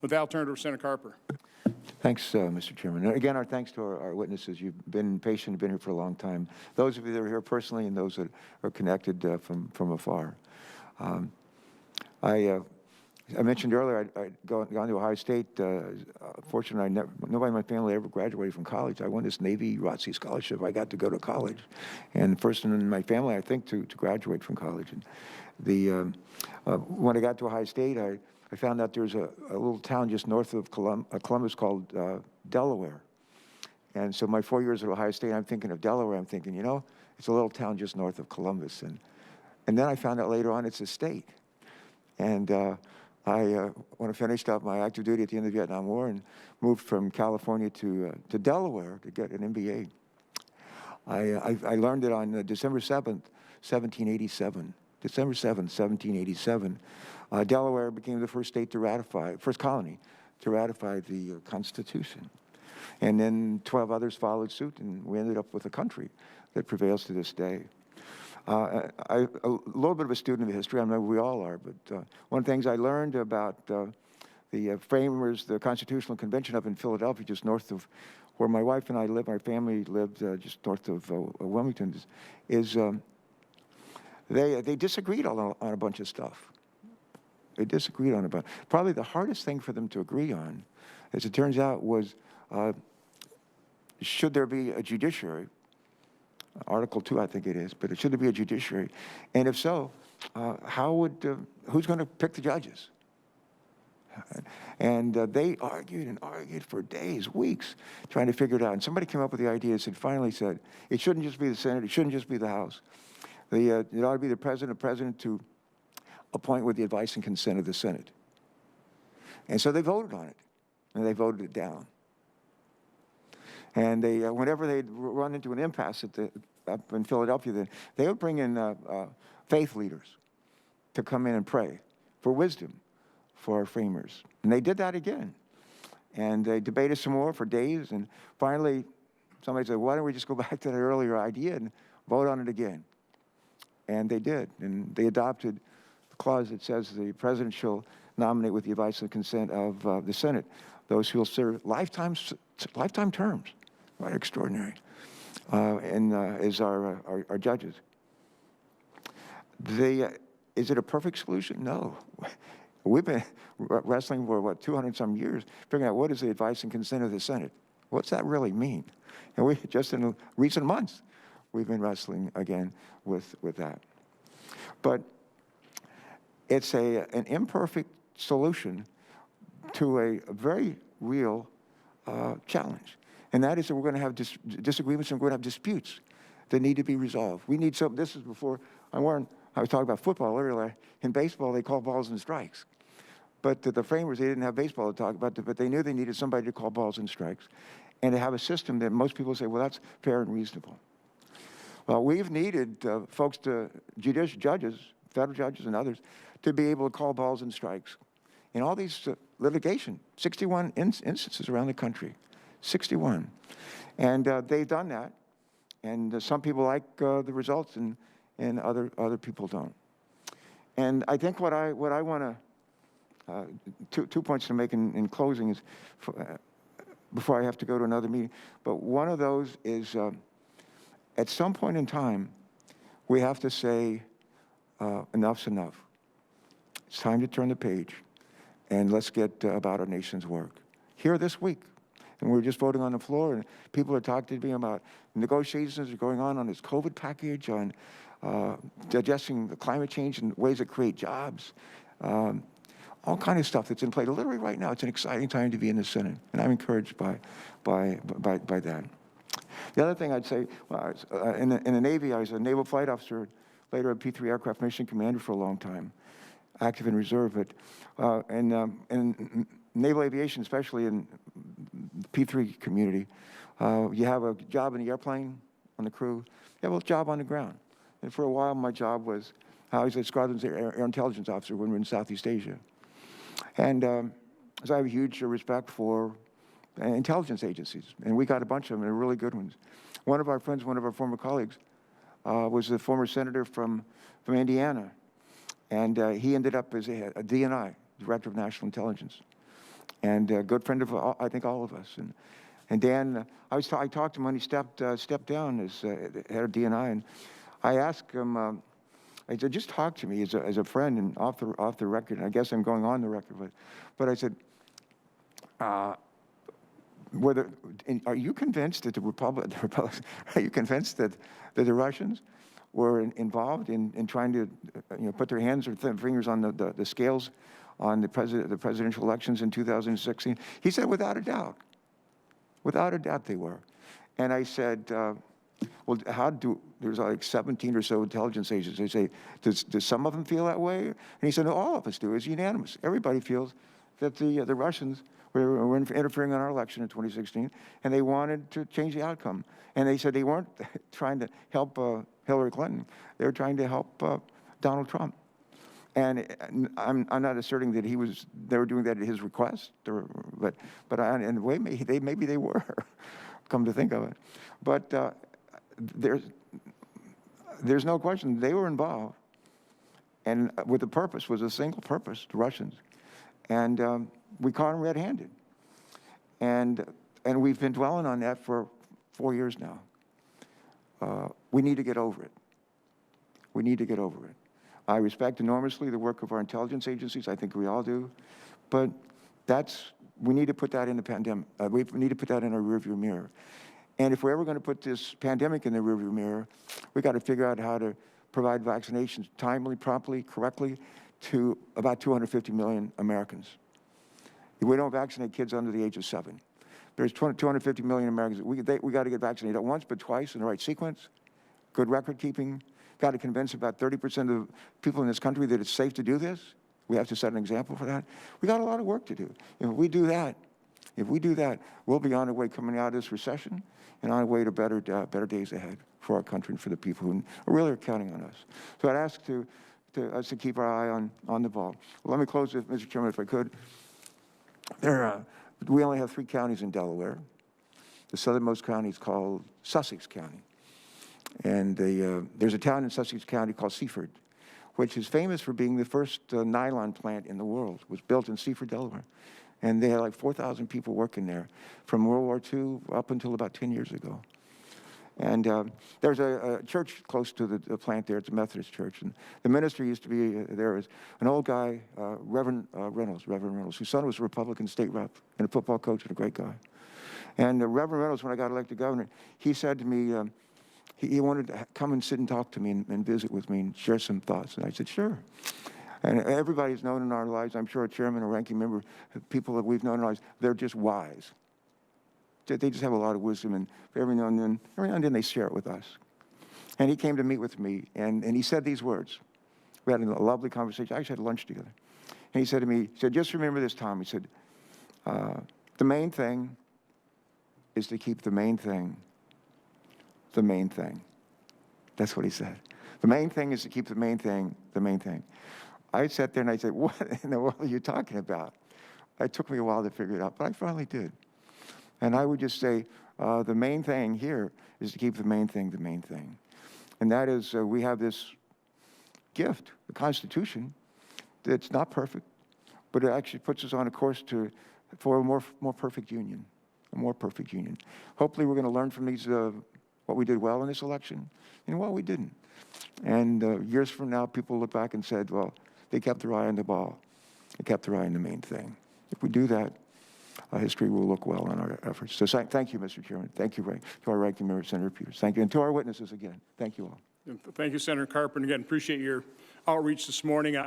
With that, I'll turn it over to Senator Carper. Thanks, Mr. Chairman. And again, our thanks to our witnesses. You've been patient, been here for a long time. Those of you that are here personally and those that are connected from afar. I mentioned earlier I'd gone to Ohio State. Fortunately, nobody in my family ever graduated from college. I won this Navy ROTC scholarship. I got to go to college, and first in my family, I think, to graduate from college. And when I got to Ohio State, I found out there's a little town just north of Columbus called Delaware. And so my 4 years at Ohio State, I'm thinking of Delaware. I'm thinking, you know, it's a little town just north of Columbus. And then I found out later on it's a state. And when I finished up my active duty at the end of the Vietnam War and moved from California to Delaware to get an MBA, I learned it on December 7th, 1787. December 7th, 1787, Delaware became the first colony to ratify the Constitution. And then 12 others followed suit, and we ended up with a country that prevails to this day. A little bit of a student of history, I know we all are, but one of the things I learned about the framers, the Constitutional Convention up in Philadelphia, just north of where my wife and I live, our family lived just north of Wilmington, is they disagreed on a bunch of stuff. They disagreed on about probably the hardest thing for them to agree on, as it turns out, was should there be a judiciary? Article 2, I think it is, but should there be a judiciary? And if so, who's going to pick the judges? And they argued and argued for days, weeks, trying to figure it out. And somebody came up with the idea and finally said, it shouldn't just be the Senate, it shouldn't just be the House. It ought to be the president to appoint with the advice and consent of the Senate. And so they voted on it, and they voted it down. And they, whenever they'd run into an impasse up in Philadelphia, they would bring in faith leaders to come in and pray for wisdom for our framers. And they did that again. And they debated some more for days, and finally somebody said, why don't we just go back to that earlier idea and vote on it again? And they did, and they adopted the clause that says the president shall nominate with the advice and consent of the Senate those who will serve lifetime terms. Quite extraordinary. As our judges. Is it a perfect solution? No. We've been wrestling for, what, 200-some years, figuring out what is the advice and consent of the Senate. What's that really mean? And we just in recent months, we've been wrestling again with that. But it's an imperfect solution to a very real challenge. And that is that we're going to have disagreements and we're going to have disputes that need to be resolved. We need some, this is before, I was talking about football earlier. In baseball, they call balls and strikes. But the framers, they didn't have baseball to talk about, but they knew they needed somebody to call balls and strikes and to have a system that most people say, well, that's fair and reasonable. Well, we've needed folks judges, federal judges and others, to be able to call balls and strikes. In all these litigation, 61 instances around the country, 61. And they've done that. And some people like the results and other people don't. And I think what I want to, two points to make in closing is, before I have to go to another meeting, but one of those is at some point in time, we have to say enough's enough. It's time to turn the page and let's get about our nation's work. Here this week, and we were just voting on the floor, and people are talking to me about negotiations that are going on this COVID package, on digesting the climate change and ways that create jobs, all kind of stuff that's in play. Literally right now, it's an exciting time to be in the Senate, and I'm encouraged by that. The other thing I'd say, in the Navy, I was a naval flight officer, later a P-3 aircraft mission commander for a long time, active in reserve, but in naval aviation, especially in the P-3 community, you have a job in the airplane on the crew, you have a job on the ground. And for a while, my job was, I was a squadron's air intelligence officer when we were in Southeast Asia. And so I have a huge respect for intelligence agencies, and we got a bunch of them, and they're really good ones. One of our friends, one of our former colleagues, was the former senator from Indiana, and he ended up as a DNI, Director of National Intelligence. and a good friend of, I think, all of us. And Dan, I talked to him when he stepped down as head of DNI, and I asked him, I said, just talk to me as a friend and off the record. And I guess I'm going on the record, but I said, are you convinced that are you convinced that the Russians were involved in trying to put their hands or fingers on the scales on the presidential elections in 2016? He said, without a doubt they were. And I said, well, there's like 17 or so intelligence agents. They say, does some of them feel that way? And he said, no, all of us do. It's unanimous. Everybody feels that the Russians were interfering in our election in 2016, and they wanted to change the outcome. And they said they weren't trying to help Hillary Clinton. They were trying to help Donald Trump. And I'm not asserting that they were doing that at his request, but in a way, maybe they were, come to think of it. But there's no question they were involved, and with the purpose was a single purpose: the Russians. And we caught them red-handed, and we've been dwelling on that for 4 years now. We need to get over it. We need to get over it. I respect enormously the work of our intelligence agencies. I think we all do, but we need to put that in the pandemic. We need to put that in our rearview mirror. And if we're ever going to put this pandemic in the rearview mirror, we got to figure out how to provide vaccinations timely, promptly, correctly to about 250 million Americans. If we don't vaccinate kids under the age of 7, there's 250 million Americans. We got to get vaccinated not once, but twice in the right sequence, good record keeping. Got to convince about 30% of people in this country that it's safe to do this. We have to set an example for that. We got a lot of work to do. If we do that, we'll be on our way coming out of this recession and on our way to better days ahead for our country and for the people who really are counting on us. So I'd ask us to keep our eye on the ball. Well, let me close with, Mr. Chairman, if I could. We only have 3 counties in Delaware. The southernmost county is called Sussex County. And there's a town in Sussex County called Seaford, which is famous for being the first nylon plant in the world. It was built in Seaford, Delaware. And they had like 4,000 people working there from World War II up until about 10 years ago. And there's a church close to the plant there. It's a Methodist church. And the minister used to be there as an old guy, Reverend Reynolds, whose son was a Republican state rep and a football coach and a great guy. And Reverend Reynolds, when I got elected governor, he said to me, he wanted to come and sit and talk to me and visit with me and share some thoughts. And I said, sure. And everybody's known in our lives, I'm sure a chairman or ranking member, people that we've known in our lives, they're just wise. They just have a lot of wisdom, and every now and then they share it with us. And he came to meet with me, and he said these words. We had a lovely conversation. I actually had lunch together. And he said to me, just remember this, Tom. He said, the main thing is to keep the main thing the main thing. That's what he said. The main thing is to keep the main thing the main thing. I sat there and I said, what in the world are you talking about? It took me a while to figure it out, but I finally did. And I would just say, the main thing here is to keep the main thing the main thing. And that is, we have this gift, the Constitution, that's not perfect, but it actually puts us on a course for a more perfect union, a more perfect union. Hopefully we're going to learn from these, what we did well in this election and what we didn't. And years from now, people look back and said, well, they kept their eye on the ball. They kept their eye on the main thing. If we do that, history will look well on our efforts. So thank you, Mr. Chairman. Thank you to our ranking member, Senator Peters. Thank you. And to our witnesses again, thank you all. Thank you, Senator Carper. And again, appreciate your outreach this morning.